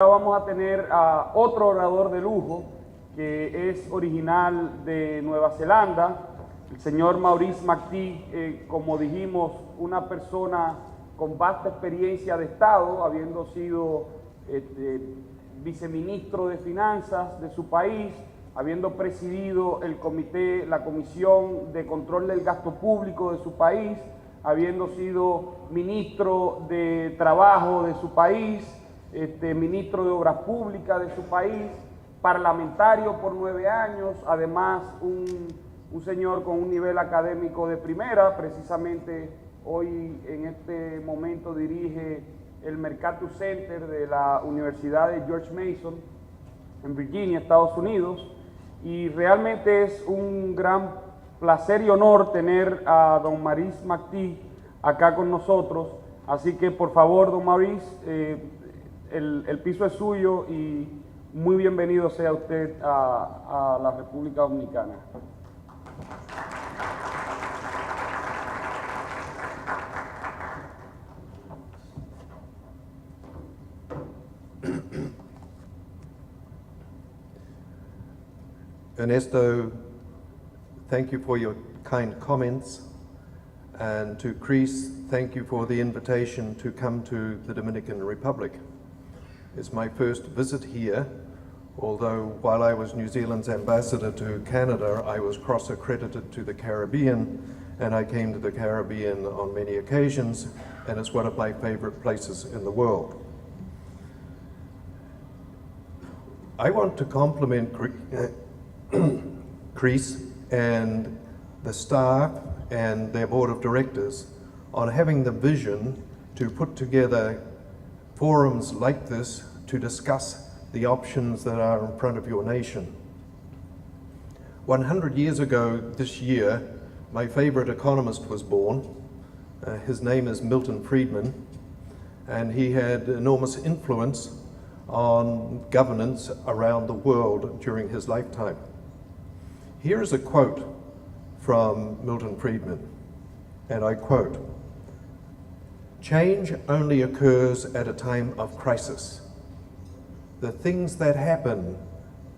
Vamos a tener a otro orador de lujo que es original de Nueva Zelanda, el señor Maurice McTigue, como dijimos, una persona con vasta experiencia de Estado, habiendo sido viceministro de Finanzas de su país, habiendo presidido la Comisión de Control del Gasto Público de su país, habiendo sido ministro de Trabajo de su país, ministro de Obras Públicas de su país, parlamentario por 9 años, además un señor con un nivel académico de primera. Precisamente hoy en este momento dirige el Mercatus Center de la Universidad de George Mason en Virginia, Estados Unidos, y realmente es un gran placer y honor tener a don Maurice McTigue acá con nosotros. Así que por favor, don Maurice, el piso es suyo y muy bienvenido sea usted a la República Dominicana. Ernesto, thank you for your kind comments, and to Chris, thank you for the invitation to come to the Dominican Republic. It's my first visit here, although while I was New Zealand's ambassador to Canada, I was cross-accredited to the Caribbean, and I came to the Caribbean on many occasions, and it's one of my favorite places in the world. I want to compliment Chris and the staff and their board of directors on having the vision to put together forums like this to discuss the options that are in front of your nation. 100 years ago this year, my favorite economist was born. His name is Milton Friedman, and he had enormous influence on governance around the world during his lifetime. Here is a quote from Milton Friedman, and I quote, "Change only occurs at a time of crisis. The things that happen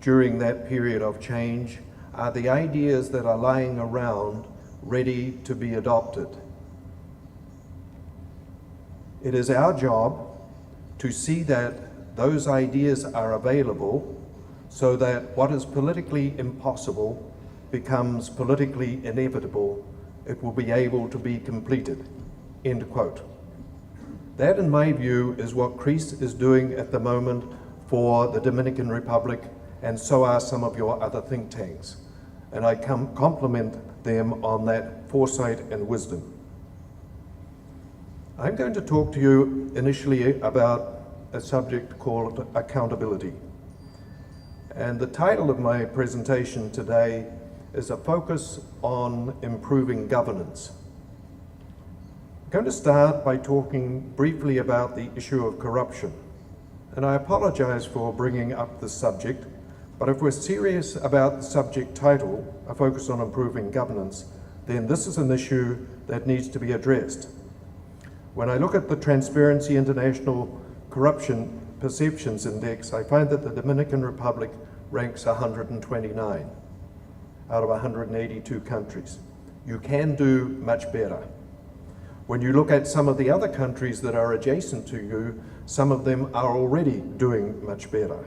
during that period of change are the ideas that are lying around ready to be adopted. It is our job to see that those ideas are available so that what is politically impossible becomes politically inevitable. It will be able to be completed." End quote. That, in my view, is what Chris is doing at the moment for the Dominican Republic, and so are some of your other think tanks. And I compliment them on that foresight and wisdom. I'm going to talk to you initially about a subject called accountability. And the title of my presentation today is a focus on improving governance. I'm going to start by talking briefly about the issue of corruption. And I apologize for bringing up this subject, but if we're serious about the subject title, a focus on improving governance, then this is an issue that needs to be addressed. When I look at the Transparency International Corruption Perceptions Index, I find that the Dominican Republic ranks 129 out of 182 countries. You can do much better. When you look at some of the other countries that are adjacent to you, some of them are already doing much better.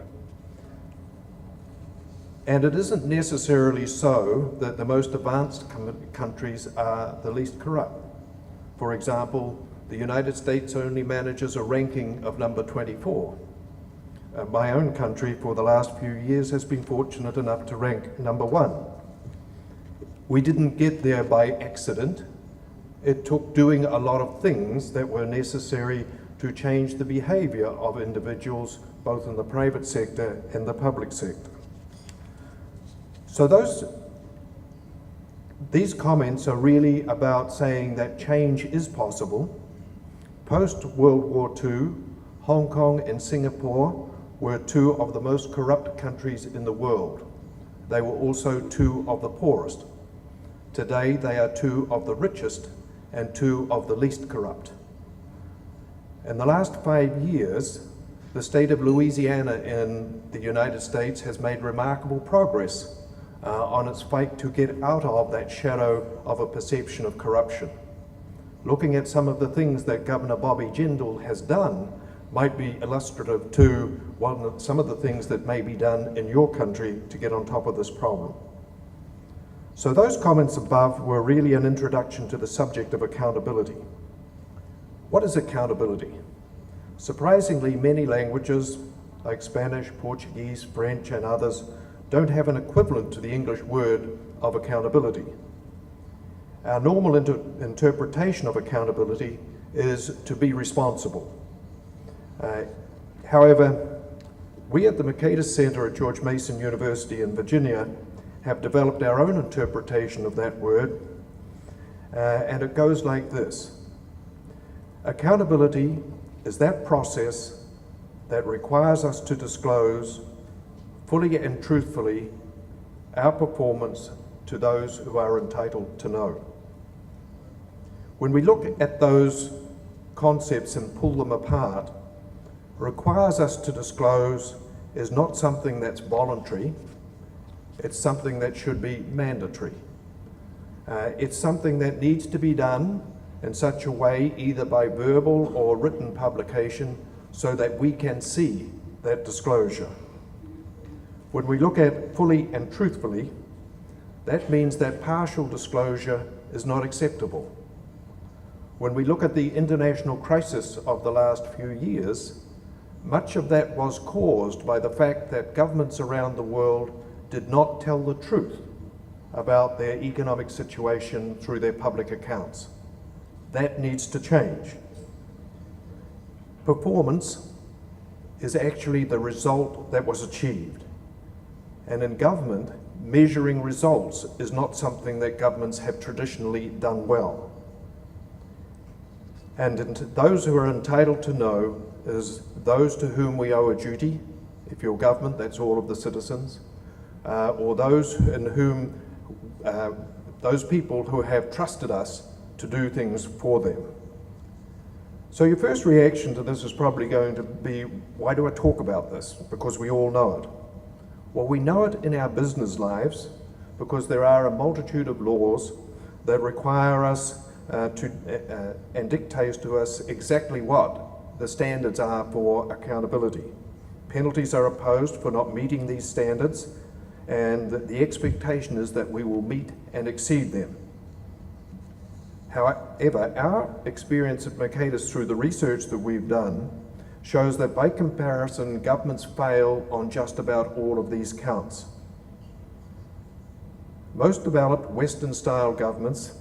And it isn't necessarily so that the most advanced countries are the least corrupt. For example, the United States only manages a ranking of number 24. My own country for the last few years has been fortunate enough to rank number 1. We didn't get there by accident. It took doing a lot of things that were necessary to change the behavior of individuals, both in the private sector and the public sector. So these comments are really about saying that change is possible. Post-World War II, Hong Kong and Singapore were 2 of the most corrupt countries in the world. They were also 2 of the poorest. Today, they are 2 of the richest and 2 of the least corrupt. In the last 5 years, the state of Louisiana in the United States has made remarkable progress on its fight to get out of that shadow of a perception of corruption. Looking at some of the things that Governor Bobby Jindal has done might be illustrative to some of the things that may be done in your country to get on top of this problem. So those comments above were really an introduction to the subject of accountability. What is accountability? Surprisingly, many languages like Spanish, Portuguese, French, and others don't have an equivalent to the English word of accountability. Our normal interpretation of accountability is to be responsible. However, we at the McTigue Center at George Mason University in Virginia have developed our own interpretation of that word, and it goes like this. Accountability is that process that requires us to disclose fully and truthfully our performance to those who are entitled to know. When we look at those concepts and pull them apart, requires us to disclose is not something that's voluntary, it's something that should be mandatory. It's something that needs to be done in such a way, either by verbal or written publication, so that we can see that disclosure. When we look at fully and truthfully, that means that partial disclosure is not acceptable. When we look at the international crisis of the last few years, much of that was caused by the fact that governments around the world did not tell the truth about their economic situation through their public accounts. That needs to change. Performance is actually the result that was achieved. And in government, measuring results is not something that governments have traditionally done well. And those who are entitled to know is those to whom we owe a duty. If you're government, that's all of the citizens, or those in whom, those people who have trusted us to do things for them. So your first reaction to this is probably going to be, why do I talk about this? Because we all know it. Well, we know it in our business lives because there are a multitude of laws that require us and dictate to us exactly what the standards are for accountability. Penalties are imposed for not meeting these standards, and the expectation is that we will meet and exceed them. However, our experience at McTigue through the research that we've done shows that by comparison, governments fail on just about all of these counts. Most developed Western-style governments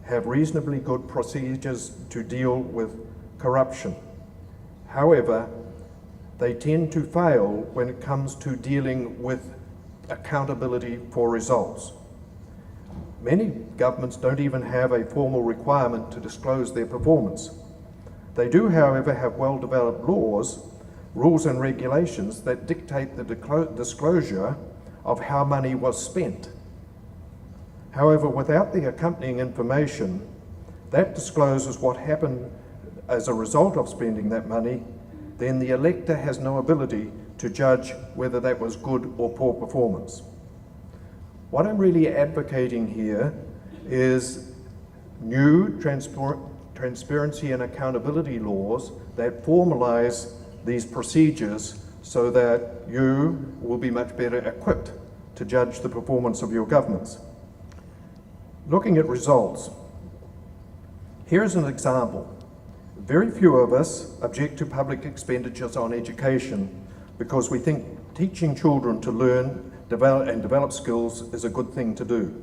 have reasonably good procedures to deal with corruption. However, they tend to fail when it comes to dealing with accountability for results. Many governments don't even have a formal requirement to disclose their performance. They do, however, have well-developed laws, rules and regulations that dictate the disclosure of how money was spent. However, without the accompanying information, that discloses what happened as a result of spending that money, then the elector has no ability to judge whether that was good or poor performance. What I'm really advocating here is new transparency and accountability laws that formalize these procedures so that you will be much better equipped to judge the performance of your governments. Looking at results, here's an example. Very few of us object to public expenditures on education because we think teaching children to learn, develop skills is a good thing to do.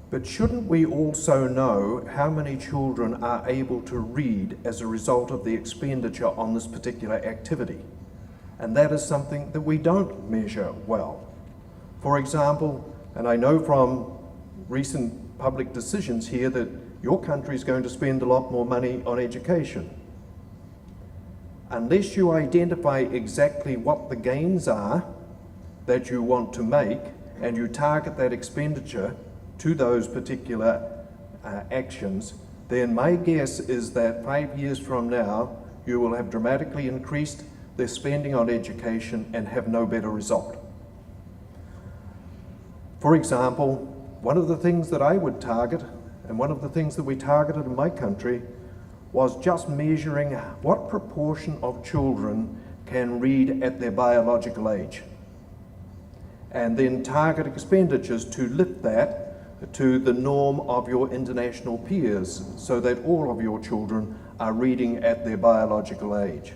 But shouldn't we also know how many children are able to read as a result of the expenditure on this particular activity? And that is something that we don't measure well. For example, and I know from recent public decisions here that your country is going to spend a lot more money on education. Unless you identify exactly what the gains are that you want to make and you target that expenditure to those particular actions, then my guess is that 5 years from now, you will have dramatically increased their spending on education and have no better result. For example, one of the things that I would target, and one of the things that we targeted in my country, was just measuring what proportion of children can read at their biological age, and then target expenditures to lift that to the norm of your international peers so that all of your children are reading at their biological age.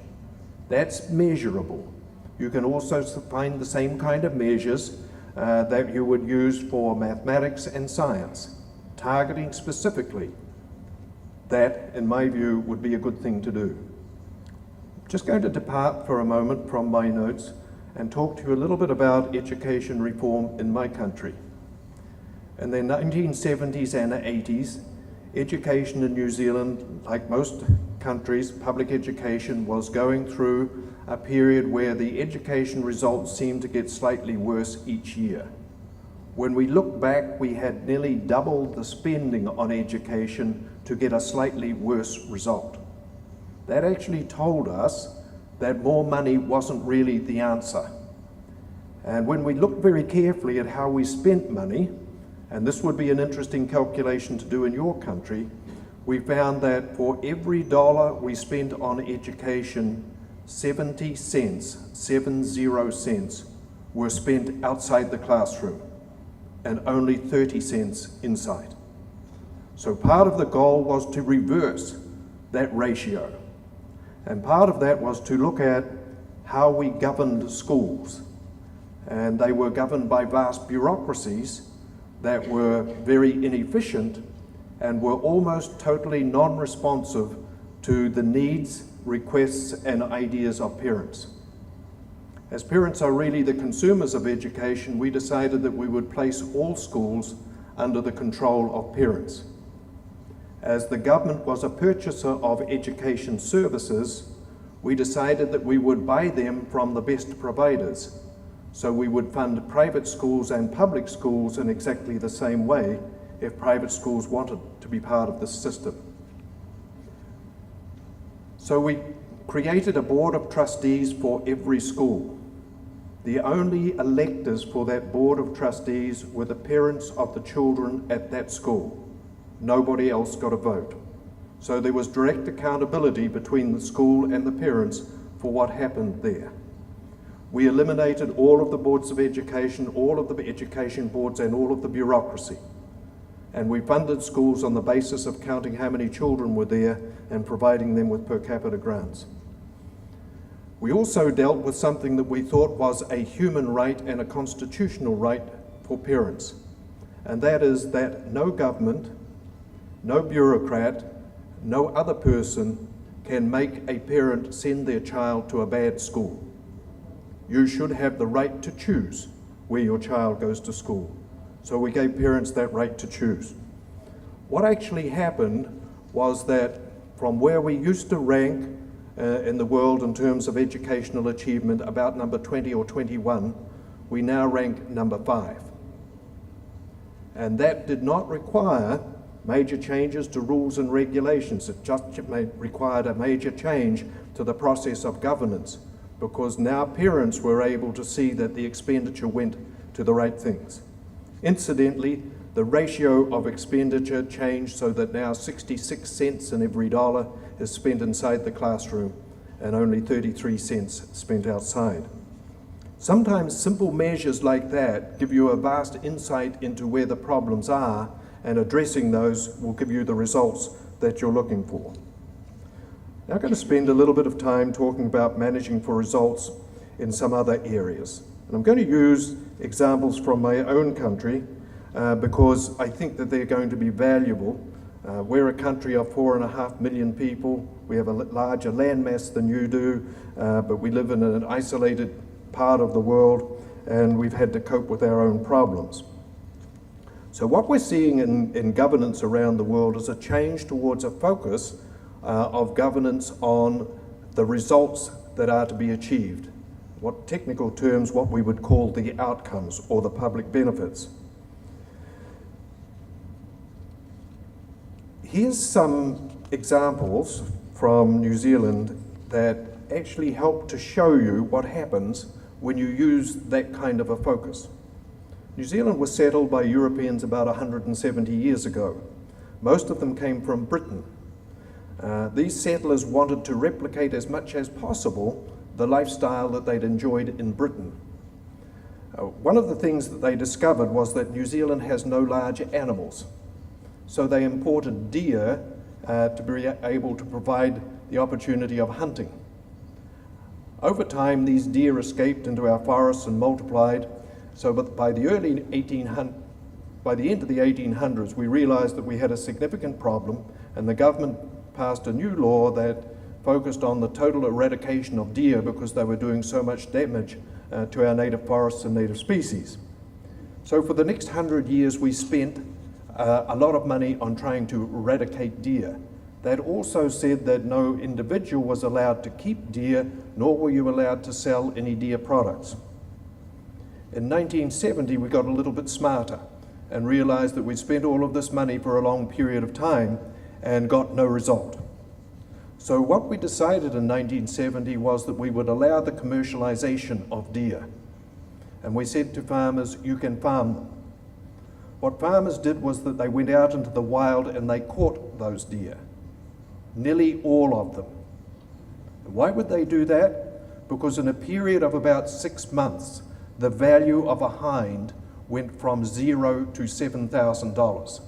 That's measurable. You can also find the same kind of measures that you would use for mathematics and science, targeting specifically. That, in my view, would be a good thing to do. Just going to depart for a moment from my notes and talk to you a little bit about education reform in my country. In the 1970s and 80s, education in New Zealand, like most countries, public education was going through a period where the education results seemed to get slightly worse each year. When we look back, we had nearly doubled the spending on education to get a slightly worse result. That actually told us that more money wasn't really the answer. And when we looked very carefully at how we spent money, and this would be an interesting calculation to do in your country, we found that for every dollar we spent on education, 70 cents were spent outside the classroom and only 30 cents inside. So part of the goal was to reverse that ratio. And part of that was to look at how we governed schools. And they were governed by vast bureaucracies that were very inefficient and were almost totally non-responsive to the needs, requests, and ideas of parents. As parents are really the consumers of education, we decided that we would place all schools under the control of parents. As the government was a purchaser of education services, we decided that we would buy them from the best providers. So we would fund private schools and public schools in exactly the same way if private schools wanted to be part of this system. So we created a board of trustees for every school. The only electors for that board of trustees were the parents of the children at that school. Nobody else got a vote. So there was direct accountability between the school and the parents for what happened there. We eliminated all of the boards of education, all of the education boards, and all of the bureaucracy. And we funded schools on the basis of counting how many children were there and providing them with per capita grants. We also dealt with something that we thought was a human right and a constitutional right for parents. And that is that no government, no bureaucrat, no other person can make a parent send their child to a bad school. You should have the right to choose where your child goes to school. So we gave parents that right to choose. What actually happened was that from where we used to rank in the world in terms of educational achievement, about number 20 or 21, we now rank number 5. And that did not require major changes to rules and regulations. It just required a major change to the process of governance, because now parents were able to see that the expenditure went to the right things. Incidentally, the ratio of expenditure changed so that now 66 cents in every dollar is spent inside the classroom and only 33 cents spent outside. Sometimes simple measures like that give you a vast insight into where the problems are, and addressing those will give you the results that you're looking for. Now I'm going to spend a little bit of time talking about managing for results in some other areas. And I'm going to use examples from my own country because I think that they're going to be valuable. We're a country of 4.5 million people. We have a larger landmass than you do, but we live in an isolated part of the world, and we've had to cope with our own problems. So what we're seeing in governance around the world is a change towards a focus of governance on the results that are to be achieved. What technical terms, what we would call the outcomes or the public benefits. Here's some examples from New Zealand that actually help to show you what happens when you use that kind of a focus. New Zealand was settled by Europeans about 170 years ago. Most of them came from Britain. These settlers wanted to replicate as much as possible the lifestyle that they'd enjoyed in Britain. One of the things that they discovered was that New Zealand has no large animals. So they imported deer to be able to provide the opportunity of hunting. Over time, these deer escaped into our forests and multiplied. So by the end of the 1800s, we realized that we had a significant problem, and the government passed a new law that focused on the total eradication of deer because they were doing so much damage to our native forests and native species. So for the next 100 years, we spent a lot of money on trying to eradicate deer. That also said that no individual was allowed to keep deer, nor were you allowed to sell any deer products. In 1970, we got a little bit smarter and realized that we'd spent all of this money for a long period of time and got no result. So what we decided in 1970 was that we would allow the commercialization of deer. And we said to farmers, you can farm them. What farmers did was that they went out into the wild and they caught those deer. Nearly all of them. And why would they do that? Because in a period of about 6 months, the value of a hind went from $0 to $7,000.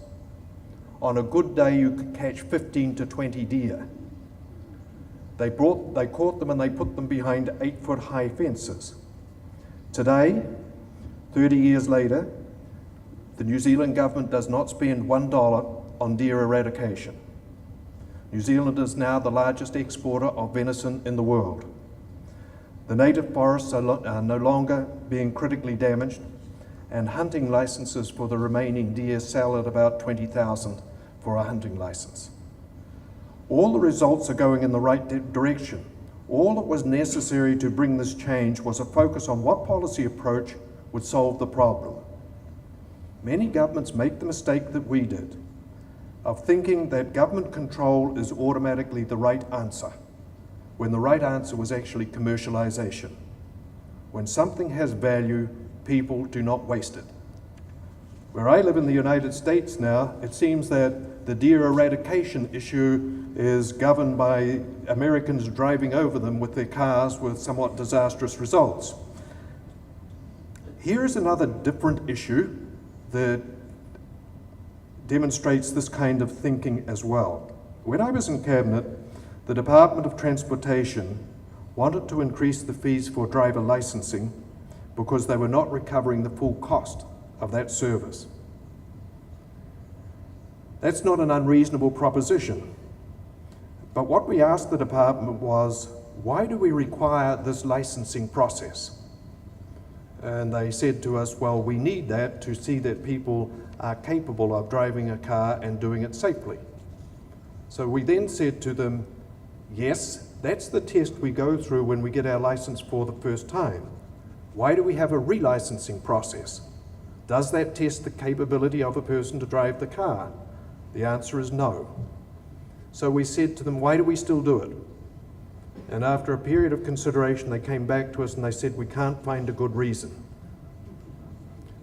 On a good day, you could catch 15 to 20 deer. They caught them and they put them behind 8-foot high fences. Today, 30 years later, the New Zealand government does not spend $1 on deer eradication. New Zealand is now the largest exporter of venison in the world. The native forests are no longer being critically damaged, and hunting licenses for the remaining deer sell at about $20,000 for a hunting license. All the results are going in the right direction. All that was necessary to bring this change was a focus on what policy approach would solve the problem. Many governments make the mistake that we did of thinking that government control is automatically the right answer, when the right answer was actually commercialization. When something has value, people do not waste it. Where I live in the United States now, it seems that the deer eradication issue is governed by Americans driving over them with their cars with somewhat disastrous results. Here is another different issue that demonstrates this kind of thinking as well. When I was in Cabinet, the Department of Transportation wanted to increase the fees for driver licensing because they were not recovering the full cost of that service. That's not an unreasonable proposition. But what we asked the department was, why do we require this licensing process? And they said to us, well, we need that to see that people are capable of driving a car and doing it safely. So we then said to them, yes, that's the test we go through when we get our license for the first time. Why do we have a relicensing process? Does that test the capability of a person to drive the car? The answer is no. So we said to them, why do we still do it? And after a period of consideration, they came back to us and they said, we can't find a good reason.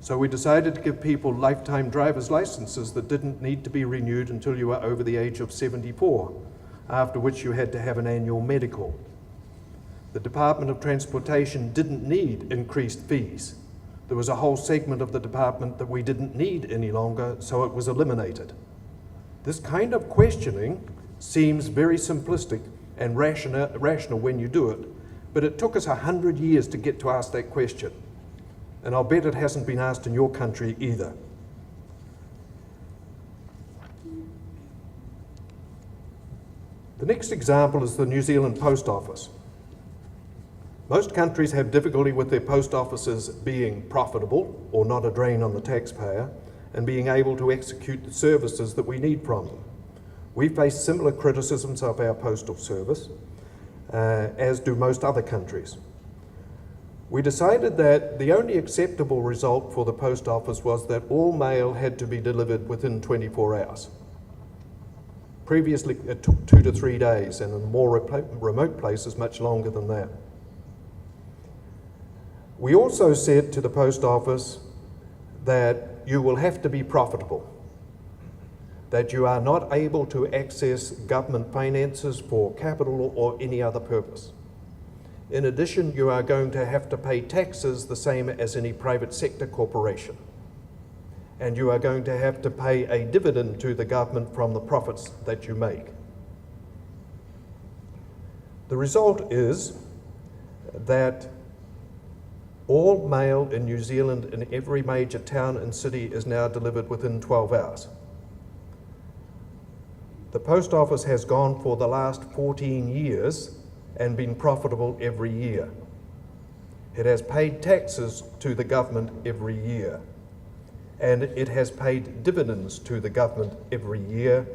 So we decided to give people lifetime driver's licenses that didn't need to be renewed until you were over the age of 74, after which you had to have an annual medical. The Department of Transportation didn't need increased fees. There was a whole segment of the department that we didn't need any longer, so it was eliminated. This kind of questioning seems very simplistic and rational when you do it, but it took us 100 years to get to ask that question. And I'll bet it hasn't been asked in your country either. The next example is the New Zealand Post Office. Most countries have difficulty with their post offices being profitable or not a drain on the taxpayer and being able to execute the services that we need from them. We face similar criticisms of our postal service, as do most other countries. We decided that the only acceptable result for the post office was that all mail had to be delivered within 24 hours. Previously, it took 2 to 3 days, and in more remote places, much longer than that. We also said to the post office that you will have to be profitable, that you are not able to access government finances for capital or any other purpose. In addition, you are going to have to pay taxes the same as any private sector corporation. And you are going to have to pay a dividend to the government from the profits that you make. The result is that all mail in New Zealand in every major town and city is now delivered within 12 hours. The post office has gone for the last 14 years and been profitable every year. It has paid taxes to the government every year. And it has paid dividends to the government every year.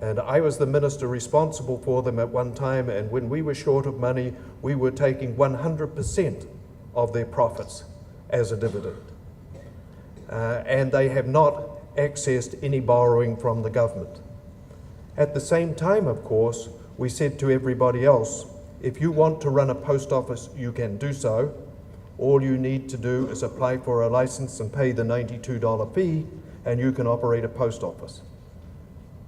And I was the minister responsible for them at one time, and when we were short of money, we were taking 100% of their profits as a dividend. And they have not accessed any borrowing from the government. At the same time, of course, we said to everybody else, if you want to run a post office, you can do so. All you need to do is apply for a license and pay the $92 fee, and you can operate a post office.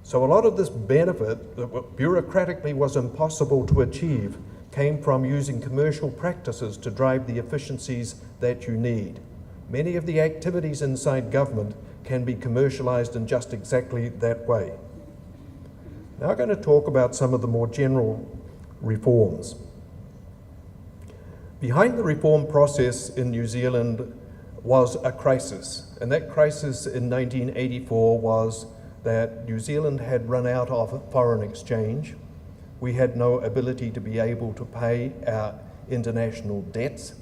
So a lot of this benefit that bureaucratically was impossible to achieve came from using commercial practices to drive the efficiencies that you need. Many of the activities inside government can be commercialized in just exactly that way. Now I'm going to talk about some of the more general reforms. Behind the reform process in New Zealand was a crisis, and that crisis in 1984 was that New Zealand had run out of foreign exchange. We had no ability to be able to pay our international debts.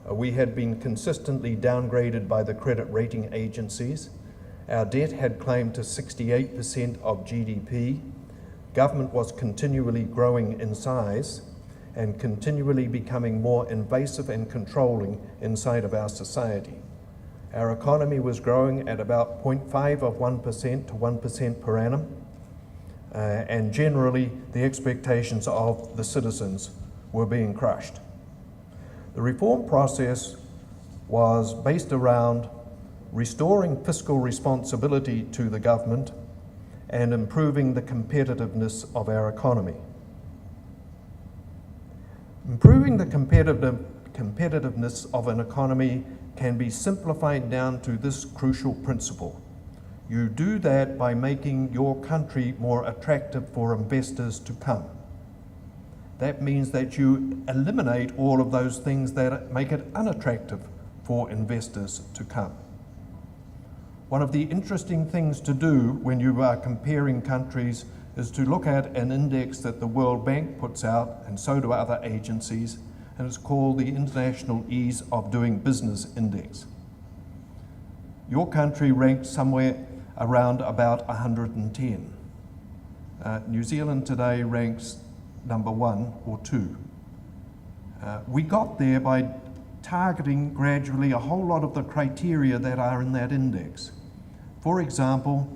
We had been consistently downgraded by the credit rating agencies. Our debt had climbed to 68% of GDP. Government was continually growing in size and continually becoming more invasive and controlling inside of our society. Our economy was growing at about 0.5 of 1% to 1% per annum, and generally the expectations of the citizens were being crushed. The reform process was based around restoring fiscal responsibility to the government and improving the competitiveness of our economy. Improving the competitiveness of an economy can be simplified down to this crucial principle. You do that by making your country more attractive for investors to come. That means that you eliminate all of those things that make it unattractive for investors to come. One of the interesting things to do when you are comparing countries is to look at an index that the World Bank puts out, and so do other agencies, and it's called the International Ease of Doing Business Index. Your country ranks somewhere around about 110. New Zealand today ranks number 1 or 2. We got there by targeting gradually a whole lot of the criteria that are in that index. For example,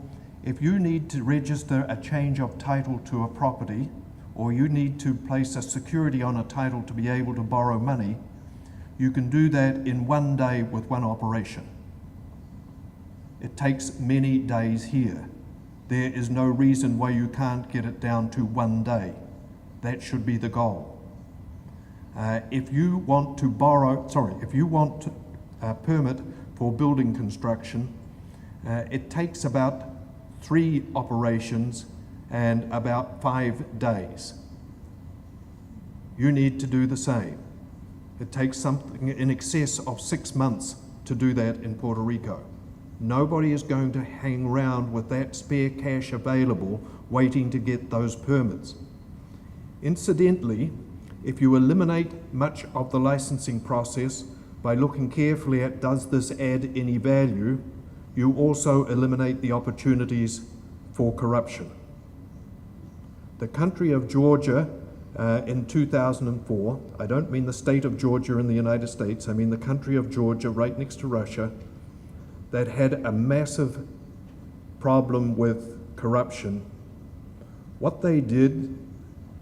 if you need to register a change of title to a property, or you need to place a security on a title to be able to borrow money, you can do that in 1 day with one operation. It takes many days here. There is no reason why you can't get it down to 1 day. That should be the goal. If you want a permit for building construction, it takes about 3 operations and about 5 days. You need to do the same. It takes something in excess of 6 months to do that in Puerto Rico. Nobody is going to hang around with that spare cash available waiting to get those permits. Incidentally, if you eliminate much of the licensing process by looking carefully at does this add any value, you also eliminate the opportunities for corruption. The country of Georgia in 2004, I don't mean the state of Georgia in the United States, I mean the country of Georgia right next to Russia, that had a massive problem with corruption, What they did,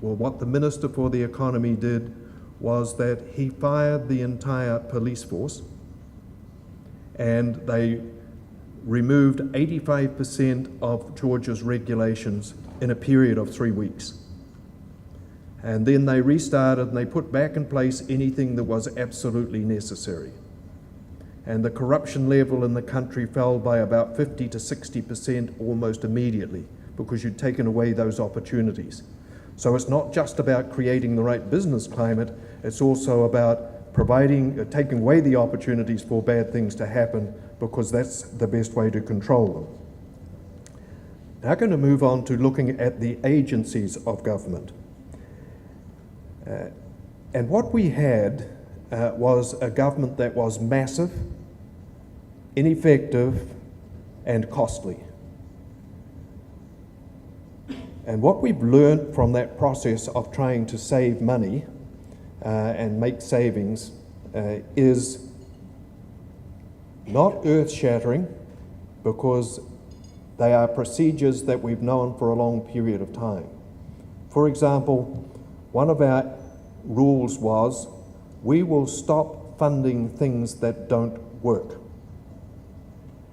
or what the Minister for the Economy did, was that he fired the entire police force, and they removed 85% of Georgia's regulations in a period of 3 weeks. And then they restarted and they put back in place anything that was absolutely necessary. And the corruption level in the country fell by about 50 to 60% almost immediately, because you'd taken away those opportunities. So it's not just about creating the right business climate, it's also about taking away the opportunities for bad things to happen, because that's the best way to control them. Now I'm going to move on to looking at the agencies of government. And what we had was a government that was massive, ineffective, and costly. And what we've learned from that process of trying to save money and make savings is not earth-shattering, because they are procedures that we've known for a long period of time. For example, one of our rules was, we will stop funding things that don't work.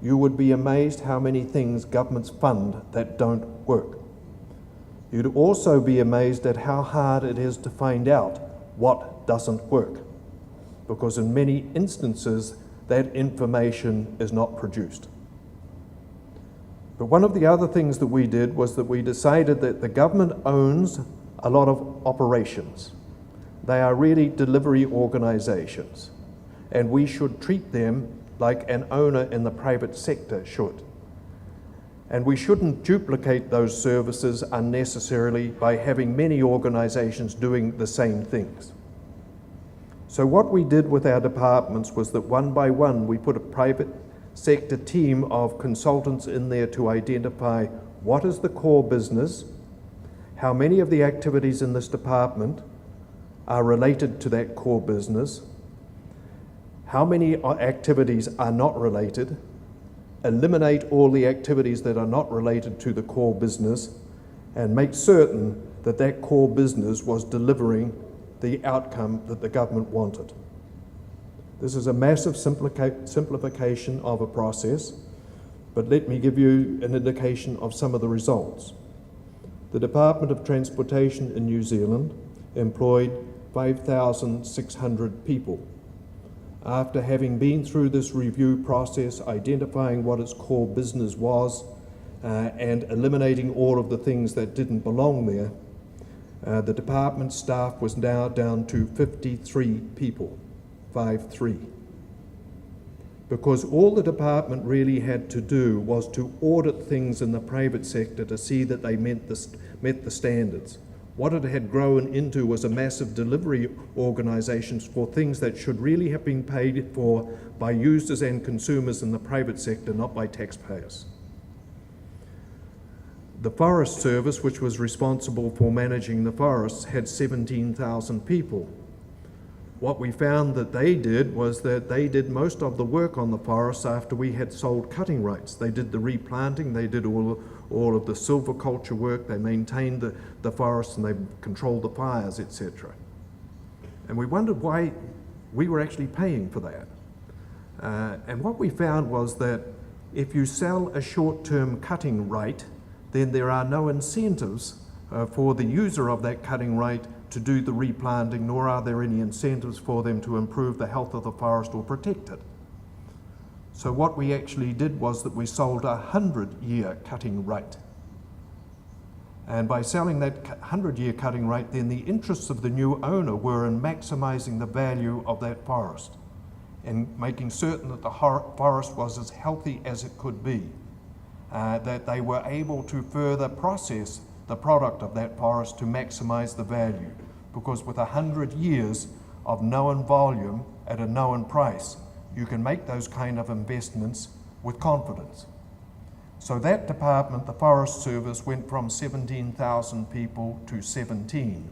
You would be amazed how many things governments fund that don't work. You'd also be amazed at how hard it is to find out what doesn't work, because in many instances that information is not produced. But one of the other things that we did was that we decided that the government owns a lot of operations. They are really delivery organizations, and we should treat them like an owner in the private sector should. And we shouldn't duplicate those services unnecessarily by having many organizations doing the same things. So what we did with our departments was that one by one we put a private sector team of consultants in there to identify what is the core business, how many of the activities in this department are related to that core business, how many activities are not related, eliminate all the activities that are not related to the core business, and make certain that that core business was delivering the outcome that the government wanted. This is a massive simplification of a process, but let me give you an indication of some of the results. The Department of Transportation in New Zealand employed 5,600 people. After having been through this review process, identifying what its core business was, and eliminating all of the things that didn't belong there, the department staff was now down to 53 people, 53. Because all the department really had to do was to audit things in the private sector to see that they met the standards. What it had grown into was a massive delivery organisations for things that should really have been paid for by users and consumers in the private sector, not by taxpayers. The Forest Service, which was responsible for managing the forests, had 17,000 people. What we found that they did was that they did most of the work on the forests after we had sold cutting rights. They did the replanting, they did all of the silviculture work, they maintained the forests, and they controlled the fires, etc. And we wondered why we were actually paying for that. And what we found was that if you sell a short-term cutting right, then there are no incentives for the user of that cutting right to do the replanting, nor are there any incentives for them to improve the health of the forest or protect it. So what we actually did was that we sold a 100-year cutting right. And by selling that 100-year cutting right, then the interests of the new owner were in maximising the value of that forest and making certain that the forest was as healthy as it could be, that they were able to further process the product of that forest to maximise the value. Because with 100 years of known volume at a known price, you can make those kind of investments with confidence. So that department, the Forest Service, went from 17,000 people to 17.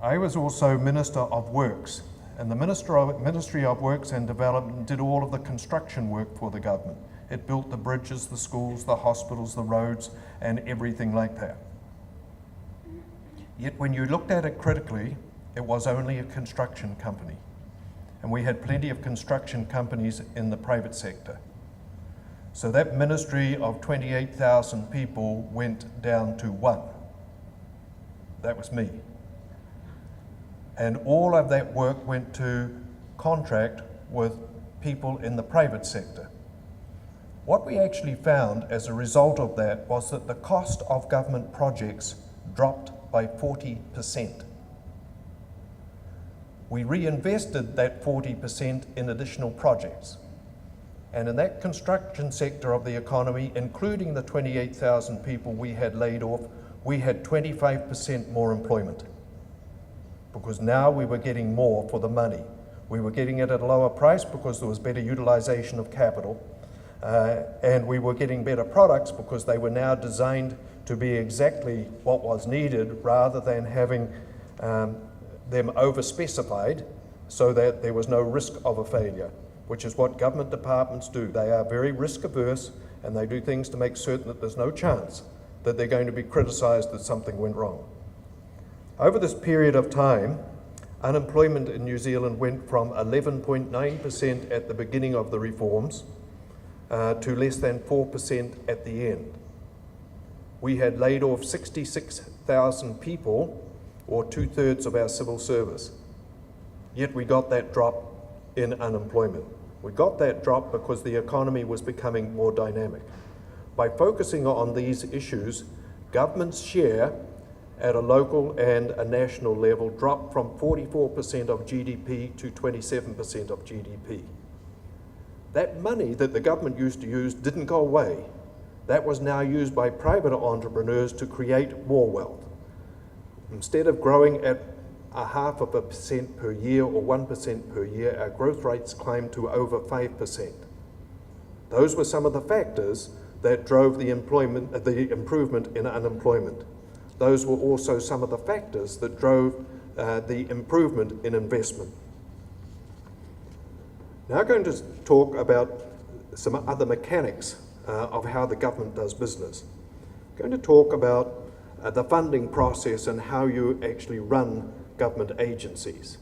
I was also Minister of Works, and the Ministry of Works and Development did all of the construction work for the government. It built the bridges, the schools, the hospitals, the roads, and everything like that. Yet when you looked at it critically, it was only a construction company. And we had plenty of construction companies in the private sector. So that ministry of 28,000 people went down to 1. That was me. And all of that work went to contract with people in the private sector. What we actually found as a result of that was that the cost of government projects dropped by 40%. We reinvested that 40% in additional projects. And in that construction sector of the economy, including the 28,000 people we had laid off, we had 25% more employment. Because now we were getting more for the money. We were getting it at a lower price because there was better utilization of capital. And we were getting better products because they were now designed to be exactly what was needed rather than having them over-specified so that there was no risk of a failure, which is what government departments do. They are very risk-averse and they do things to make certain that there's no chance that they're going to be criticised that something went wrong. Over this period of time, unemployment in New Zealand went from 11.9% at the beginning of the reforms to less than 4% at the end. We had laid off 66,000 people, or 2/3 of our civil service. Yet we got that drop in unemployment. We got that drop because the economy was becoming more dynamic. By focusing on these issues, government's share at a local and a national level dropped from 44% of GDP to 27% of GDP. That money that the government used to use didn't go away. That was now used by private entrepreneurs to create more wealth. Instead of growing at 0.5% per year or 1% per year, our growth rates climbed to over 5%. Those were some of the factors that drove the improvement in unemployment. Those were also some of the factors that drove the improvement in investment. Now I'm going to talk about some other mechanics of how the government does business. I'm going to talk about the funding process and how you actually run government agencies.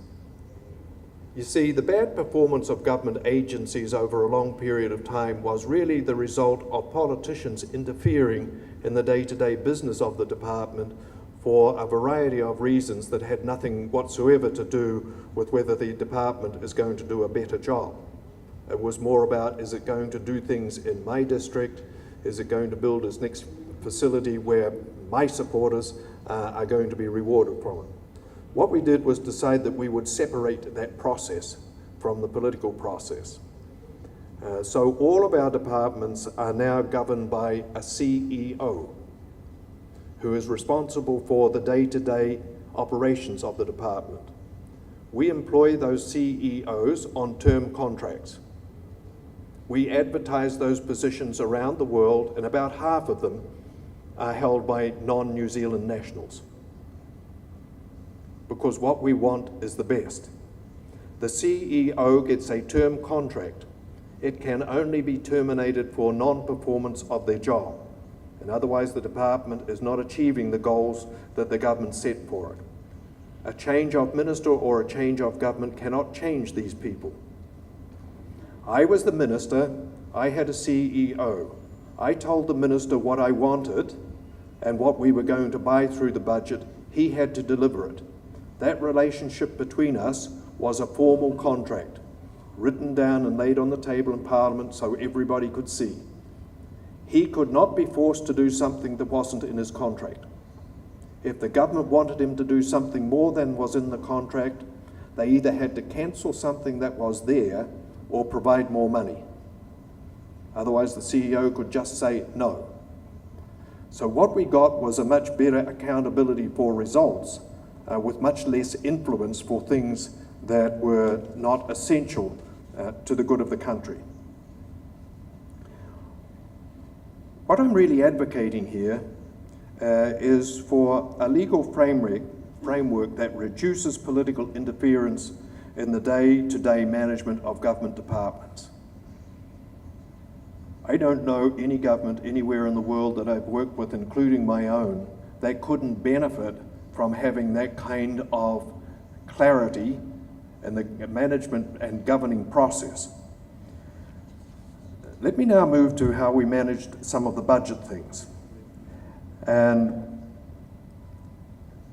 You see, the bad performance of government agencies over a long period of time was really the result of politicians interfering in the day-to-day business of the department for a variety of reasons that had nothing whatsoever to do with whether the department is going to do a better job. It was more about, is it going to do things in my district? Is it going to build its next facility where my supporters are going to be rewarded from it? What we did was decide that we would separate that process from the political process. So all of our departments are now governed by a CEO who is responsible for the day-to-day operations of the department. We employ those CEOs on term contracts. We advertise those positions around the world, and about half of them are held by non-New Zealand nationals. Because what we want is the best. The CEO gets a term contract. It can only be terminated for non-performance of their job. And otherwise the department is not achieving the goals that the government set for it. A change of minister or a change of government cannot change these people. I was the minister, I had a CEO. I told the minister what I wanted and what we were going to buy through the budget. He had to deliver it. That relationship between us was a formal contract, written down and laid on the table in Parliament so everybody could see. He could not be forced to do something that wasn't in his contract. If the government wanted him to do something more than was in the contract, they either had to cancel something that was there or provide more money. Otherwise, the CEO could just say no. So what we got was a much better accountability for results with much less influence for things that were not essential to the good of the country. What I'm really advocating here is for a legal framework that reduces political interference in the day-to-day management of government departments. I don't know any government anywhere in the world that I've worked with, including my own, that couldn't benefit from having that kind of clarity in the management and governing process. Let me now move to how we managed some of the budget things. And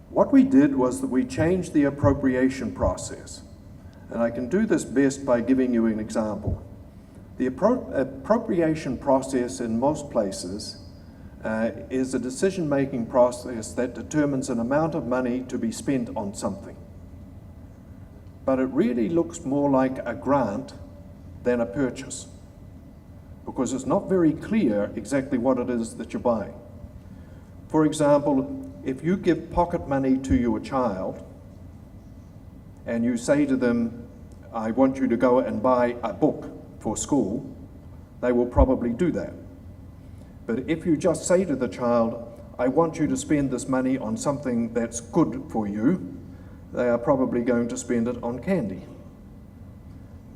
what we did was that we changed the appropriation process. And I can do this best by giving you an example. The appropriation process in most places is a decision-making process that determines an amount of money to be spent on something. But it really looks more like a grant than a purchase, because it's not very clear exactly what it is that you're buying. For example, if you give pocket money to your child and you say to them, I want you to go and buy a book for school, they will probably do that. But if you just say to the child, I want you to spend this money on something that's good for you, they are probably going to spend it on candy.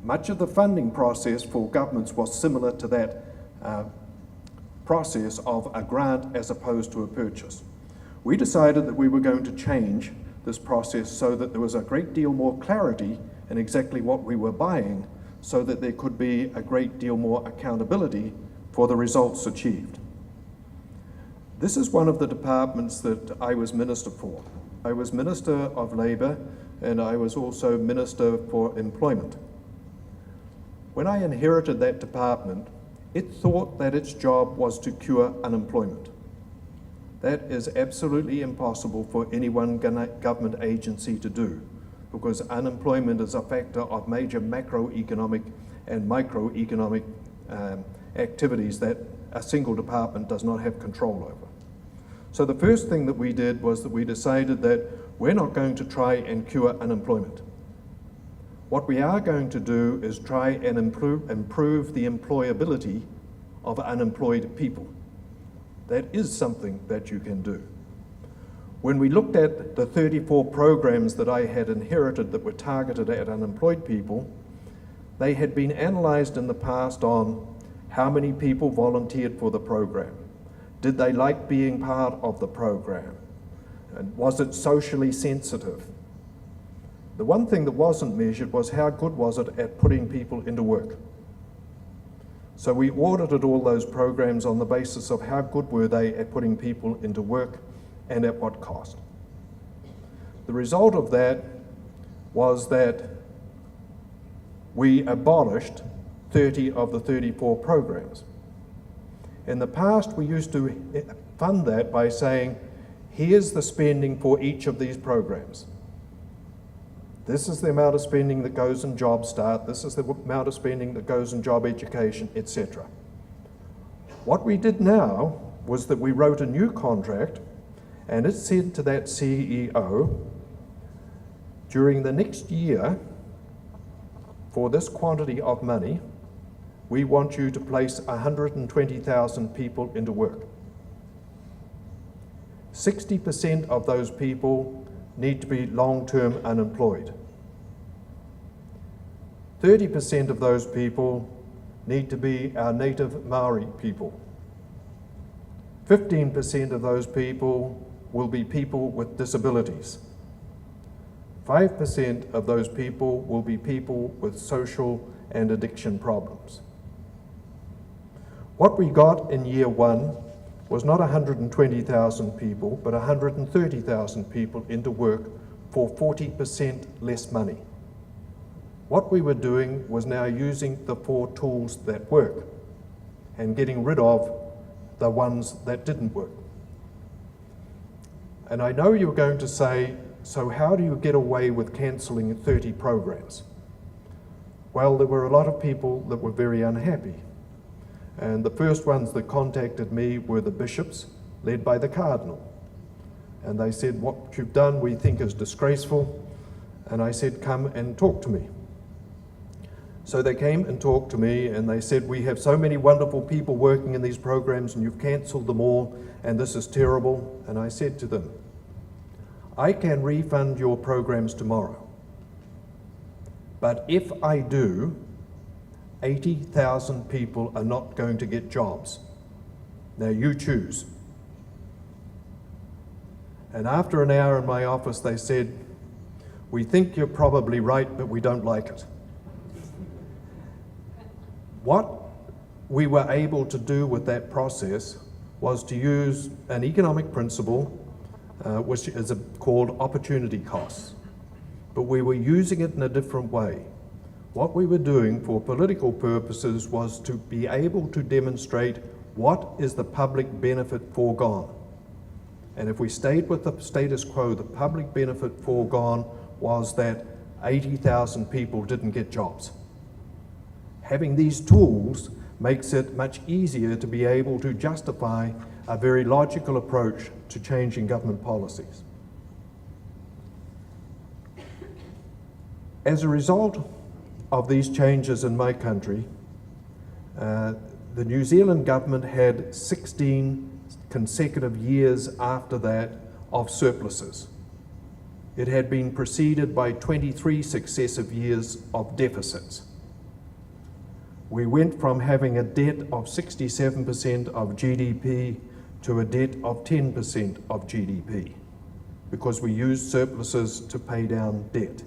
Much of the funding process for governments was similar to that process of a grant as opposed to a purchase. We decided that we were going to change this process so that there was a great deal more clarity in exactly what we were buying, so that there could be a great deal more accountability for the results achieved. This is one of the departments that I was Minister for. I was Minister of Labour, and I was also Minister for Employment. When I inherited that department, it thought that its job was to cure unemployment. That is absolutely impossible for any one government agency to do, because unemployment is a factor of major macroeconomic and microeconomic activities that a single department does not have control over. So the first thing that we did was that we decided that we're not going to try and cure unemployment. What we are going to do is try and improve the employability of unemployed people. That is something that you can do. When we looked at the 34 programs that I had inherited that were targeted at unemployed people, they had been analysed in the past on how many people volunteered for the program. Did they like being part of the program? And was it socially sensitive? The one thing that wasn't measured was how good was it at putting people into work. So we audited all those programs on the basis of how good were they at putting people into work and at what cost. The result of that was that we abolished 30 of the 34 programs. In the past, we used to fund that by saying, here's the spending for each of these programs. This is the amount of spending that goes in Job Start, this is the amount of spending that goes in job education, etc. What we did now was that we wrote a new contract, and it said to that CEO, during the next year, for this quantity of money, we want you to place 120,000 people into work. 60% of those people need to be long-term unemployed. 30% of those people need to be our native Maori people. 15% of those people will be people with disabilities. 5% of those people will be people with social and addiction problems. What we got in year one was not 120,000 people, but 130,000 people into work for 40% less money. What we were doing was now using the 4 tools that work and getting rid of the ones that didn't work. And I know you're going to say, so how do you get away with cancelling 30 programs? Well, there were a lot of people that were very unhappy. And the first ones that contacted me were the bishops, led by the cardinal. And they said, what you've done we think is disgraceful. And I said, come and talk to me. So they came and talked to me, and they said, we have so many wonderful people working in these programs, and you've cancelled them all, and this is terrible. And I said to them, I can refund your programs tomorrow. But if I do, 80,000 people are not going to get jobs. Now you choose. And after an hour in my office, they said, "We think you're probably right, but we don't like it." What we were able to do with that process was to use an economic principle, which is called opportunity costs. But we were using it in a different way. What we were doing for political purposes was to be able to demonstrate what is the public benefit foregone. And if we stayed with the status quo, the public benefit foregone was that 80,000 people didn't get jobs. Having these tools makes it much easier to be able to justify a very logical approach to changing government policies. As a result of these changes in my country, the New Zealand government had 16 consecutive years after that of surpluses. It had been preceded by 23 successive years of deficits. We went from having a debt of 67% of GDP to a debt of 10% of GDP because we used surpluses to pay down debt.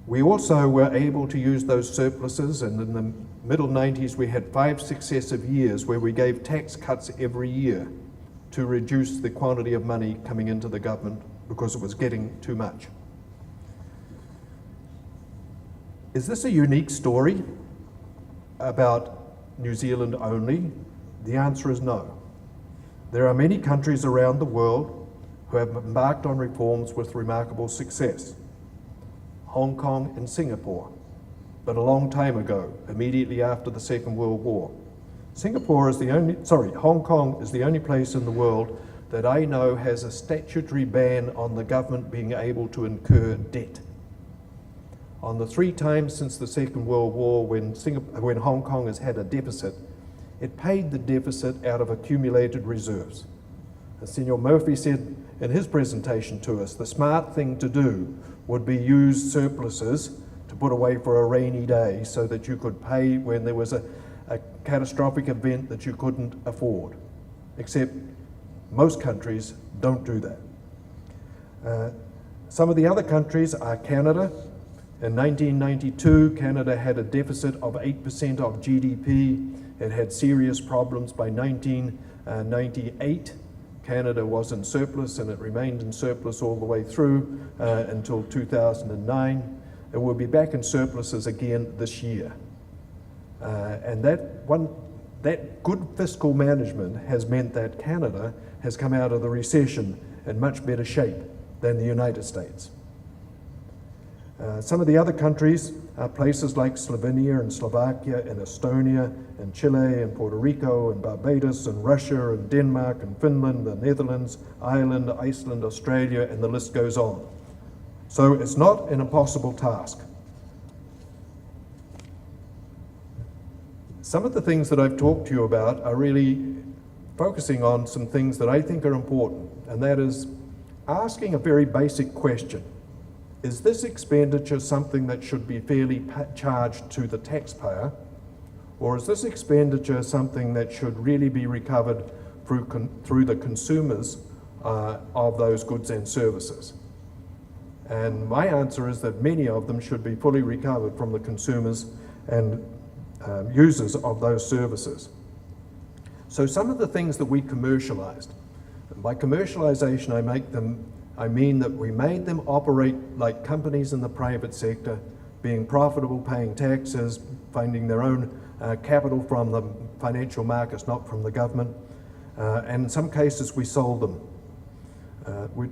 We also were able to use those surpluses, and in the middle 90s we had 5 successive years where we gave tax cuts every year to reduce the quantity of money coming into the government because it was getting too much. Is this a unique story about New Zealand only? The answer is no. There are many countries around the world who have embarked on reforms with remarkable success. Hong Kong and Singapore, but a long time ago, immediately after the Second World War. Hong Kong is the only place in the world that I know has a statutory ban on the government being able to incur debt. On the 3 times since the Second World War when Hong Kong has had a deficit, it paid the deficit out of accumulated reserves. As Senior Murphy said in his presentation to us, the smart thing to do would be use surpluses to put away for a rainy day so that you could pay when there was a catastrophic event that you couldn't afford. Except most countries don't do that. Some of the other countries are Canada. In 1992, Canada had a deficit of 8% of GDP. It had serious problems by 1998. Canada was in surplus, and it remained in surplus all the way through until 2009. It will be back in surpluses again this year. And that good fiscal management has meant that Canada has come out of the recession in much better shape than the United States. Some of the other countries are places like Slovenia and Slovakia and Estonia and Chile and Puerto Rico and Barbados and Russia and Denmark and Finland, the Netherlands, Ireland, Iceland, Australia, and the list goes on. So it's not an impossible task. Some of the things that I've talked to you about are really focusing on some things that I think are important, and that is asking a very basic question. Is this expenditure something that should be fairly charged to the taxpayer, or is this expenditure something that should really be recovered through the consumers of those goods and services? And my answer is that many of them should be fully recovered from the consumers and users of those services. So some of the things that we commercialized, and by commercialization I mean that we made them operate like companies in the private sector, being profitable, paying taxes, finding their own capital from the financial markets, not from the government. And in some cases we sold them.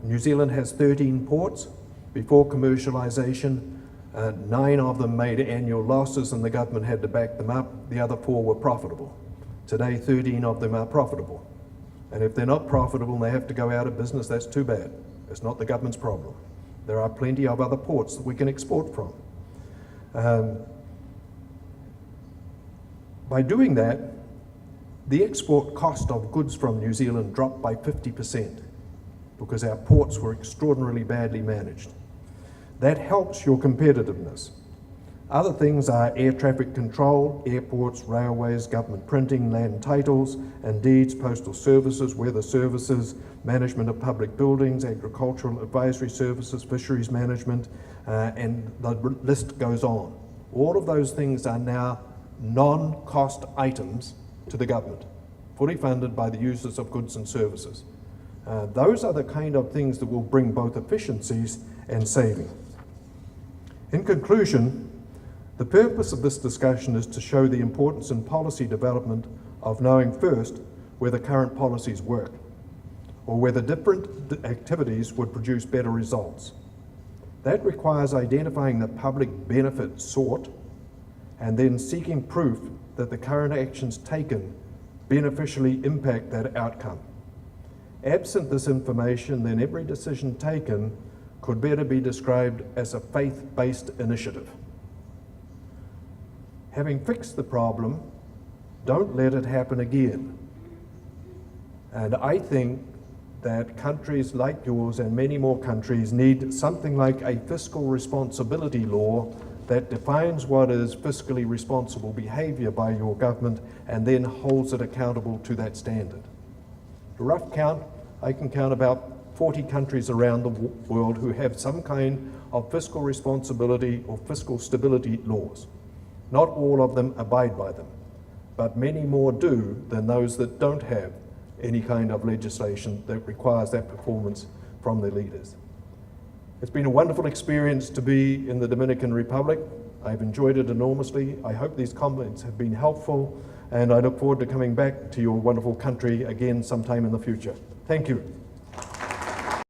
New Zealand has 13 ports. Before commercialization, 9 of them made annual losses and the government had to back them up. The other 4 were profitable. Today 13 of them are profitable. And if they're not profitable and they have to go out of business, that's too bad. It's not the government's problem. There are plenty of other ports that we can export from. By doing that, the export cost of goods from New Zealand dropped by 50% because our ports were extraordinarily badly managed. That helps your competitiveness. Other things are air traffic control, airports, railways, government printing, land titles and deeds, postal services, weather services, management of public buildings, agricultural advisory services, fisheries management, and the list goes on. All of those things are now non-cost items to the government, fully funded by the users of goods and services. Those are the kind of things that will bring both efficiencies and saving. In conclusion, the purpose of this discussion is to show the importance in policy development of knowing first whether current policies work or whether different activities would produce better results. That requires identifying the public benefit sought and then seeking proof that the current actions taken beneficially impact that outcome. Absent this information, then every decision taken could better be described as a faith-based initiative. Having fixed the problem, don't let it happen again. And I think that countries like yours and many more countries need something like a fiscal responsibility law that defines what is fiscally responsible behavior by your government and then holds it accountable to that standard. A rough count, I can count about 40 countries around the world who have some kind of fiscal responsibility or fiscal stability laws. Not all of them abide by them, but many more do than those that don't have any kind of legislation that requires that performance from their leaders. It's been a wonderful experience to be in the Dominican Republic. I've enjoyed it enormously. I hope these comments have been helpful, and I look forward to coming back to your wonderful country again sometime in the future. Thank you.